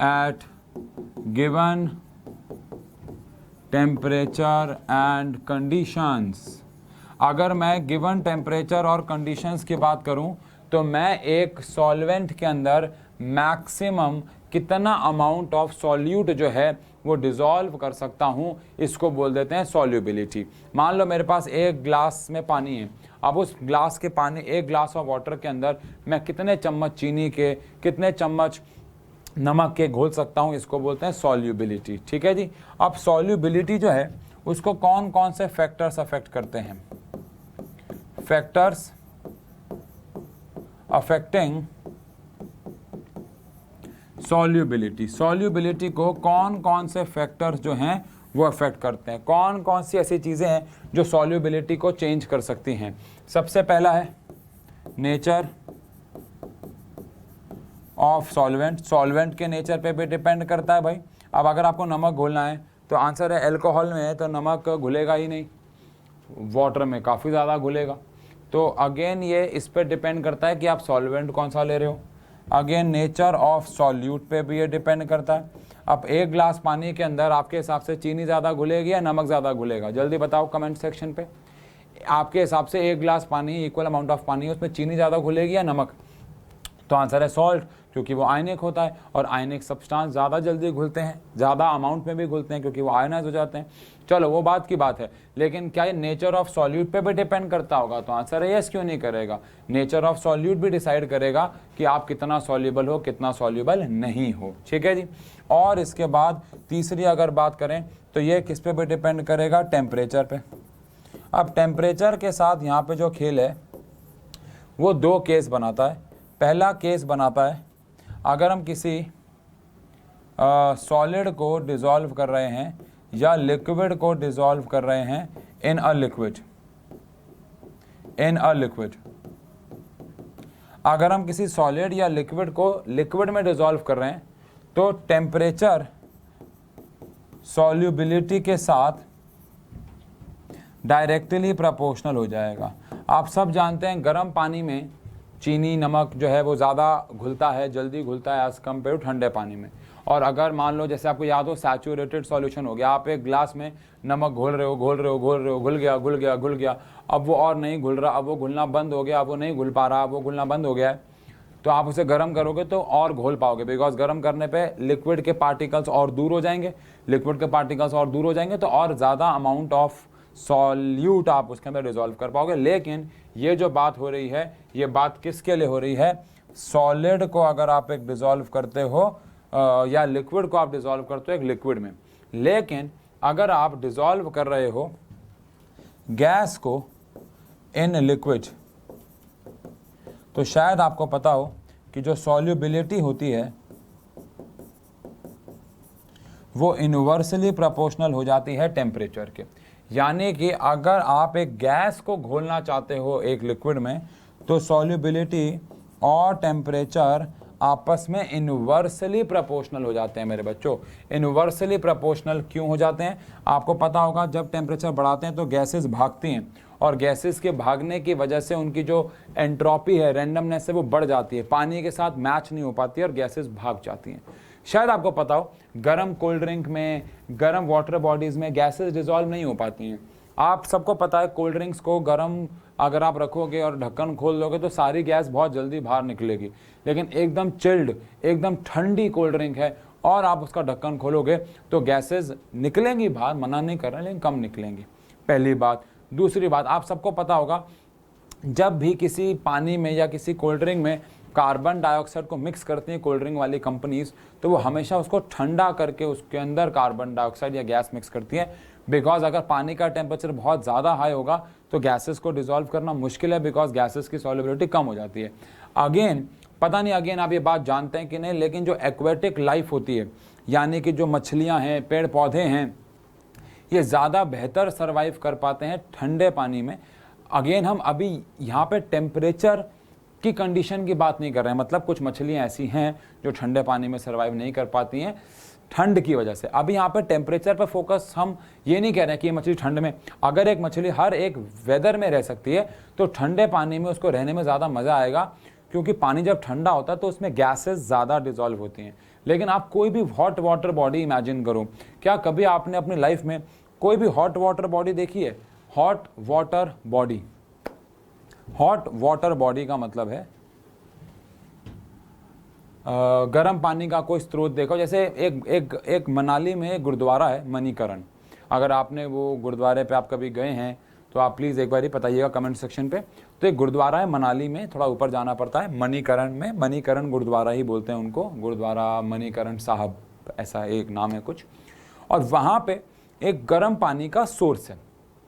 at given temperature and conditions। अगर मैं गिवन टेम्परेचर और कंडीशंस की बात करूं तो मैं एक सॉल्वेंट के अंदर मैक्सिमम कितना अमाउंट ऑफ सॉल्यूट जो है वो डिसॉल्व कर सकता हूं, इसको बोल देते हैं सॉल्युबिलिटी। मान लो मेरे पास एक ग्लास में पानी है, अब उस ग्लास के पानी, एक ग्लास ऑफ वाटर के अंदर मैं कितने चम्मच चीनी के, कितने चम्मच नमक के घोल सकता हूं, इसको बोलते हैं सॉल्युबिलिटी। ठीक है जी। अब सॉल्युबिलिटी जो है उसको कौन कौन से फैक्टर्स अफेक्ट करते हैं? Factors affecting solubility. सॉल्युबिलिटी को कौन कौन से फैक्टर्स जो हैं वो अफेक्ट करते हैं? कौन कौन सी ऐसी चीज़ें हैं जो सॉल्युबिलिटी को चेंज कर सकती हैं? सबसे पहला है नेचर ऑफ सॉल्वेंट। सॉल्वेंट के नेचर पे भी डिपेंड करता है भाई। अब अगर आपको नमक घोलना है तो आंसर है अल्कोहल में है तो नमक घुलेगा ही नहीं, वाटर में काफ़ी ज़्यादा घुलेगा। तो अगेन ये इस पर डिपेंड करता है कि आप सॉल्वेंट कौन सा ले रहे हो। अगेन नेचर ऑफ सॉल्यूट पे भी ये डिपेंड करता है। अब एक ग्लास पानी के अंदर आपके हिसाब से चीनी ज़्यादा घुलेगी या नमक ज़्यादा घुलेगा? जल्दी बताओ कमेंट सेक्शन पे। आपके हिसाब से एक ग्लास पानी, इक्वल अमाउंट ऑफ पानी है, उसमें चीनी ज़्यादा घुलेगी या नमक? तो आंसर है सॉल्ट, क्योंकि वो आयनिक होता है और आयनिक सब्सटेंस ज़्यादा जल्दी घुलते हैं, ज़्यादा अमाउंट में भी घुलते हैं क्योंकि वो आयनाइज हो जाते हैं। चलो वो बात की बात है, लेकिन क्या ये नेचर ऑफ सॉल्यूट पे भी डिपेंड करता होगा? तो आंसर है यस, क्यों नहीं करेगा। नेचर ऑफ सॉल्यूट भी डिसाइड करेगा कि आप कितना सॉल्यूबल हो, कितना सॉल्यूबल नहीं हो। ठीक है जी। और इसके बाद तीसरी अगर बात करें तो ये किस पे भी डिपेंड करेगा? टेम्परेचर पे। अब टेम्परेचर के साथ यहाँ पे जो खेल है वो दो केस बनाता है। पहला केस बनाता है अगर हम किसी सॉलिड को डिसॉल्व कर रहे हैं या लिक्विड को डिसॉल्व कर रहे हैं इन अ लिक्विड। अगर हम किसी सॉलिड या लिक्विड को लिक्विड में डिसॉल्व कर रहे हैं तो टेम्परेचर सॉल्युबिलिटी के साथ डायरेक्टली प्रोपोर्शनल हो जाएगा। आप सब जानते हैं गर्म पानी में चीनी, नमक जो है वो ज़्यादा घुलता है, जल्दी घुलता है एज़ कम्पेयर टू ठंडे पानी में। और अगर मान लो जैसे आपको याद हो सैचुरेटेड सॉल्यूशन हो गया, आप एक ग्लास में नमक घोल रहे हो, घुल गया, अब वो और नहीं घुल रहा, अब वो घुलना बंद हो गया, अब वो नहीं घुल पा रहा, अब वो घुलना बंद हो गया है, तो आप उसे गर्म करोगे तो और घोल पाओगे, बिकॉज गर्म करने पे लिक्विड के पार्टिकल्स और दूर हो जाएंगे, तो और ज़्यादा अमाउंट ऑफ सॉल्यूट आप उसके अंदर डिसॉल्व कर पाओगे। लेकिन ये जो बात हो रही है, ये बात किसके लिए हो रही है? सॉलिड को अगर आप एक डिसॉल्व करते हो या लिक्विड को आप डिसॉल्व करते हो एक लिक्विड में। लेकिन अगर आप डिसॉल्व कर रहे हो गैस को इन लिक्विड, तो शायद आपको पता हो कि जो सॉल्युबिलिटी होती है वो इनवर्सली प्रोपोर्शनल हो जाती है टेम्परेचर के। यानी कि अगर आप एक गैस को घोलना चाहते हो एक लिक्विड में तो सॉल्युबिलिटी और टेम्परेचर आपस में इनवर्सली प्रोपोर्शनल हो जाते हैं मेरे बच्चों। इनवर्सली प्रोपोर्शनल क्यों हो जाते हैं? आपको पता होगा जब टेम्परेचर बढ़ाते हैं तो गैसेस भागती हैं और गैसेस के भागने की वजह से उनकी जो एंट्रोपी है, रैंडमनेस है, वो बढ़ जाती है, पानी के साथ मैच नहीं हो पाती है और गैसेस भाग जाती हैं। शायद आपको पता हो गर्म कोल्ड ड्रिंक में, गर्म वाटर बॉडीज़ में गैसेस डिसॉल्व नहीं हो पाती हैं। आप सबको पता है कोल्ड ड्रिंक्स को गर्म अगर आप रखोगे और ढक्कन खोल दोगे तो सारी गैस बहुत जल्दी बाहर निकलेगी। लेकिन एकदम चिल्ड, एकदम ठंडी कोल्ड ड्रिंक है, और आप उसका ढक्कन खोलोगे तो गैसेस निकलेंगी बाहर, मना नहीं कर रहे लेकिन कम निकलेंगी, पहली बात। दूसरी बात, आप सबको पता होगा जब भी किसी पानी में या किसी कोल्ड ड्रिंक में कार्बन डाइऑक्साइड को मिक्स करती हैं कोल्ड ड्रिंक वाली कंपनीज, तो वो हमेशा उसको ठंडा करके उसके अंदर कार्बन डाइऑक्साइड या गैस मिक्स करती है। बिकॉज अगर पानी का टेम्परेचर बहुत ज़्यादा हाई होगा तो गैसेस को डिसॉल्व करना मुश्किल है, बिकॉज गैसेस की सॉल्युबिलिटी कम हो जाती है। अगेन पता नहीं अगेन आप ये बात जानते हैं कि नहीं, लेकिन जो एक्वेटिक लाइफ होती है, यानी कि जो मछलियाँ हैं, पेड़ पौधे हैं, ये ज़्यादा बेहतर सर्वाइव कर पाते हैं ठंडे पानी में। अगेन हम अभी यहाँ पे टेम्परेचर की कंडीशन की बात नहीं कर रहे हैं, मतलब कुछ मछलियाँ ऐसी हैं जो ठंडे पानी में सर्वाइव नहीं कर पाती हैं ठंड की वजह से। अभी यहाँ पे टेम्परेचर पर फोकस, हम ये नहीं कह रहे हैं कि ये मछली ठंड में, अगर एक मछली हर एक वेदर में रह सकती है तो ठंडे पानी में उसको रहने में ज़्यादा मज़ा आएगा, क्योंकि पानी जब ठंडा होता है तो उसमें गैसेस ज़्यादा डिजॉल्व होती हैं। लेकिन आप कोई भी हॉट वाटर बॉडी इमेजिन करो, क्या कभी आपने अपनी लाइफ में कोई भी हॉट वाटर बॉडी देखी है? Hot water body, hot water body का मतलब है गर्म पानी का कोई स्रोत। देखो जैसे एक मनाली में एक गुरुद्वारा है मणिकरण, अगर आपने वो गुरुद्वारे पे आप कभी गए हैं तो आप प्लीज़ एक बार ही बताइएगा कमेंट सेक्शन पे। तो एक गुरुद्वारा है मनाली में, थोड़ा ऊपर जाना पड़ता है, मणिकरण में, मणिकरण गुरुद्वारा ही बोलते हैं उनको, गुरुद्वारा मणिकरण साहब ऐसा एक नाम है कुछ। और वहाँ पे एक गर्म पानी का सोर्स है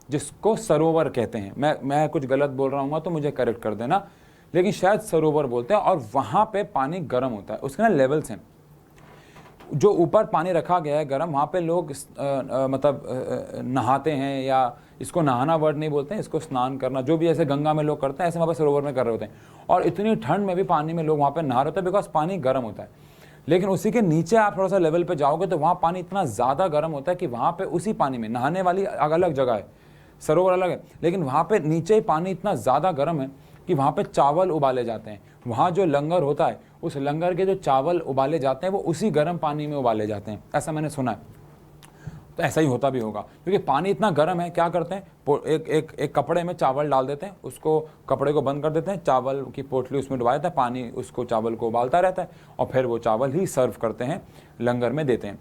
जिसको सरोवर कहते हैं। मैं कुछ गलत बोल रहा हूँ तो मुझे करेक्ट कर देना, लेकिन शायद सरोवर बोलते हैं। और वहाँ पे पानी गर्म होता है, उसके ना लेवल्स हैं। जो ऊपर पानी रखा गया है गर्म, वहाँ पे लोग नहाते हैं, या इसको नहाना वर्ड नहीं बोलते हैं, इसको स्नान करना, जो भी ऐसे गंगा में लोग करते हैं ऐसे वहाँ पे सरोवर में कर रहे होते हैं। और इतनी ठंड में भी पानी में लोग वहाँ पे नहा रहे होते हैं बिकॉज पानी गर्म होता है। लेकिन उसी के नीचे आप थोड़ा सा लेवल पे जाओगे तो वहाँ पानी इतना ज़्यादा गर्म होता है कि वहाँ पे उसी पानी में नहाने वाली अलग जगह है, सरोवर अलग है, लेकिन वहाँ पे नीचे ही पानी इतना ज़्यादा गर्म है कि वहाँ पे चावल उबाले जाते हैं। वहाँ जो लंगर होता है, उस लंगर के जो चावल उबाले जाते हैं वो उसी गर्म पानी में उबाले जाते हैं, ऐसा मैंने सुना है। तो ऐसा ही होता भी होगा, क्योंकि पानी इतना गर्म है। क्या करते हैं, एक कपड़े में चावल डाल देते हैं, उसको कपड़े को बंद कर देते हैं, चावल की पोटली उसमें डुबा देते हैं, पानी उसको चावल को उबालता रहता है और फिर वो चावल ही सर्व करते हैं, लंगर में देते हैं।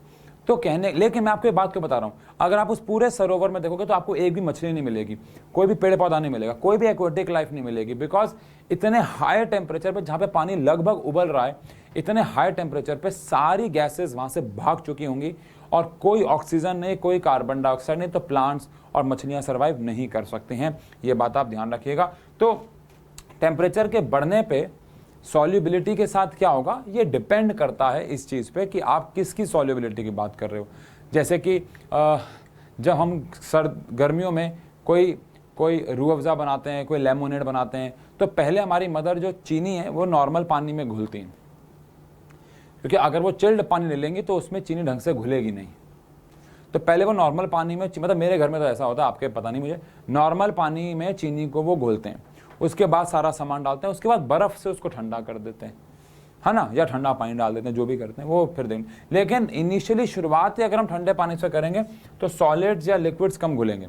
तो लेकिन मैं आपको ये बात क्यों बता रहा हूँ, अगर आप उस पूरे सरोवर में देखोगे तो आपको एक भी मछली नहीं मिलेगी, कोई भी पेड़ पौधा नहीं मिलेगा, कोई भी एक्वेटिक लाइफ नहीं मिलेगी, बिकॉज इतने हाई टेम्परेचर पे, जहाँ पे पानी लगभग उबल रहा है, इतने हाई टेम्परेचर पे सारी गैसेस वहाँ से भाग चुकी होंगी और कोई ऑक्सीजन नहीं, कोई कार्बन डाइऑक्साइड नहीं, तो प्लांट्स और मछलियाँ सर्वाइव नहीं कर सकते हैं। ये बात आप ध्यान रखिएगा। तो टेम्परेचर के बढ़ने पे सॉल्युबिलिटी के साथ क्या होगा, ये डिपेंड करता है इस चीज़ पे कि आप किसकी सॉल्युबिलिटी की बात कर रहे हो। जैसे कि जब हम गर्मियों में कोई रूह अफ़ज़ा बनाते हैं, कोई लेमोनेड बनाते हैं, तो पहले हमारी मदर जो चीनी है वो नॉर्मल पानी में घुलती हैं, क्योंकि अगर वो चिल्ड पानी ले लेंगी तो उसमें चीनी ढंग से घुलेगी नहीं। तो पहले वो नॉर्मल पानी में, मतलब मेरे घर में तो ऐसा होता है, आपके पता नहीं मुझे, नॉर्मल पानी में चीनी को वो घोलते हैं, उसके बाद सारा सामान डालते हैं, उसके बाद बर्फ़ से उसको ठंडा कर देते हैं, है ना, या ठंडा पानी डाल देते हैं, जो भी करते हैं वो फिर देंगे। लेकिन इनिशियली शुरुआत ही अगर हम ठंडे पानी से करेंगे तो सॉलिड्स या लिक्विड्स कम घुलेंगे।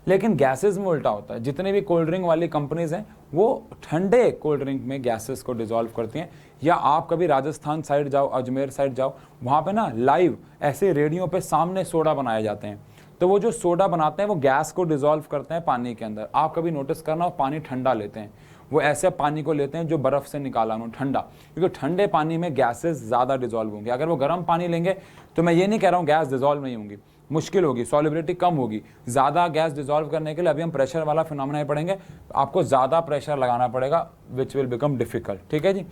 लेकिन गैसेस में उल्टा होता है, जितने भी कोल्ड ड्रिंक वाली कंपनीज हैं वो ठंडे कोल्ड ड्रिंक में गैसेस को डिसॉल्व करती हैं। या आप कभी राजस्थान साइड जाओ, अजमेर साइड जाओ, वहाँ पे ना लाइव ऐसे रेडियो पे सामने सोडा बनाए जाते हैं, तो वो जो सोडा बनाते हैं वो गैस को डिसॉल्व करते हैं पानी के अंदर। आप कभी नोटिस करना, पानी ठंडा लेते हैं, वो ऐसे पानी को लेते हैं जो बर्फ़ से निकाला उन्होंने ठंडा, क्योंकि ठंडे पानी में गैसेस ज़्यादा डिसॉल्व होंगे। अगर वो गर्म पानी लेंगे तो मैं ये नहीं कह रहा हूँ गैस डिसॉल्व नहीं होंगी, मुश्किल होगी, सॉल्युबिलिटी कम होगी। ज़्यादा गैस डिसॉल्व करने के लिए अभी हम प्रेशर वाला फिनोमेना पढ़ेंगे, आपको ज़्यादा प्रेशर लगाना पड़ेगा, विच विल बिकम डिफ़िकल्ट। ठीक है जी।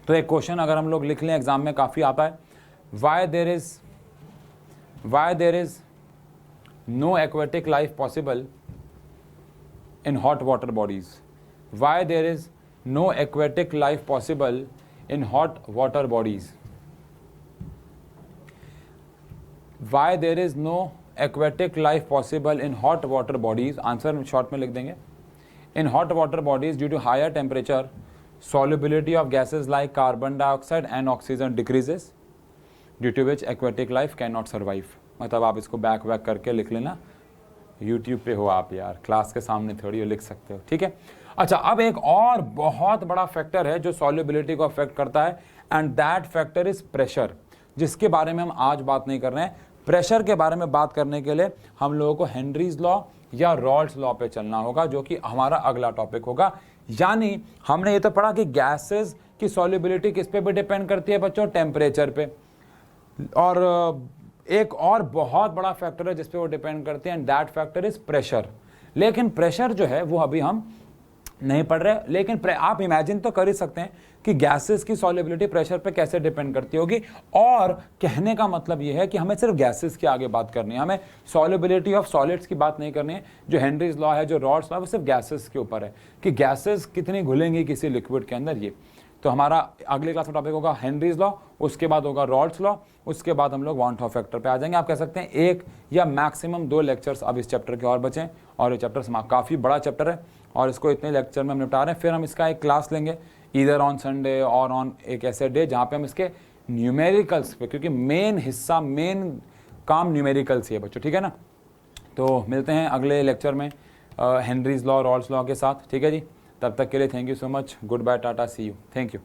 तो एक क्वेश्चन अगर हम लोग लिख लें, एग्जाम में काफ़ी आता है, why there is no aquatic life possible in hot water bodies? Why there is no aquatic life possible in hot water bodies? Why there is no aquatic life possible in hot water bodies? Answer short में लिख देंगे, in hot water bodies due to higher temperature solubility of gases like carbon dioxide and oxygen decreases, due to which aquatic life cannot survive. मतलब आप इसको बैक करके लिख लेना, यूट्यूब पे हो आप यार, क्लास के सामने थोड़ी हो, लिख सकते हो। ठीक है। अच्छा, अब एक और बहुत बड़ा फैक्टर है जो सॉल्युबिलिटी को अफेक्ट करता है, and that factor is pressure. जिसके बारे में हम आज बात नहीं कर रहे हैं। प्रेशर के बारे में बात करने के लिए हम लोगों को हेनरीज लॉ या रॉल्स लॉ पे चलना होगा, जो कि हमारा अगला टॉपिक होगा। यानी हमने ये तो पढ़ा कि गैसेस की सॉल्युबिलिटी किस पे भी डिपेंड करती है बच्चों, टेम्परेचर पे, और एक और बहुत बड़ा फैक्टर है जिस पे वो डिपेंड करते हैं, and that factor is pressure. लेकिन प्रेशर जो है वो अभी हम नहीं पढ़ रहे, लेकिन आप इमेजिन तो कर ही सकते हैं कि गैसेस की सॉल्युबिलिटी प्रेशर पे कैसे डिपेंड करती होगी। और कहने का मतलब ये है कि हमें सिर्फ गैसेस की आगे बात करनी है, हमें सॉल्युबिलिटी ऑफ सॉलिड्स की बात नहीं करनी है। जो हेनरीज लॉ है, जो रॉल्स लॉ है, वो सिर्फ गैसेस के ऊपर है कि गैसेस कितनी घुलेंगी किसी लिक्विड के अंदर। ये तो हमारा अगले क्लास में टॉपिक होगा हेनरीज लॉ, उसके बाद होगा रॉल्स लॉ, उसके बाद हम लोग वॉन हॉफ फैक्टर पे आ जाएंगे। आप कह सकते हैं 1 या मैक्सिमम 2 लेक्चर्स अब इस चैप्टर के और बचें, और ये चैप्टर काफ़ी बड़ा चैप्टर है और इसको इतने लेक्चर में हम निपटा रहे हैं। फिर हम इसका एक क्लास लेंगे ईदर ऑन संडे और ऑन एक ऐसे डे जहाँ पे हम इसके न्यूमेरिकल्स पे, क्योंकि मेन हिस्सा, मेन काम न्यूमेरिकल्स ही है बच्चों, ठीक है ना। तो मिलते हैं अगले लेक्चर में हेनरीज लॉ, रॉल्स लॉ के साथ, ठीक है जी। तब तक के लिए thank you so much, goodbye, tata, see you, thank you.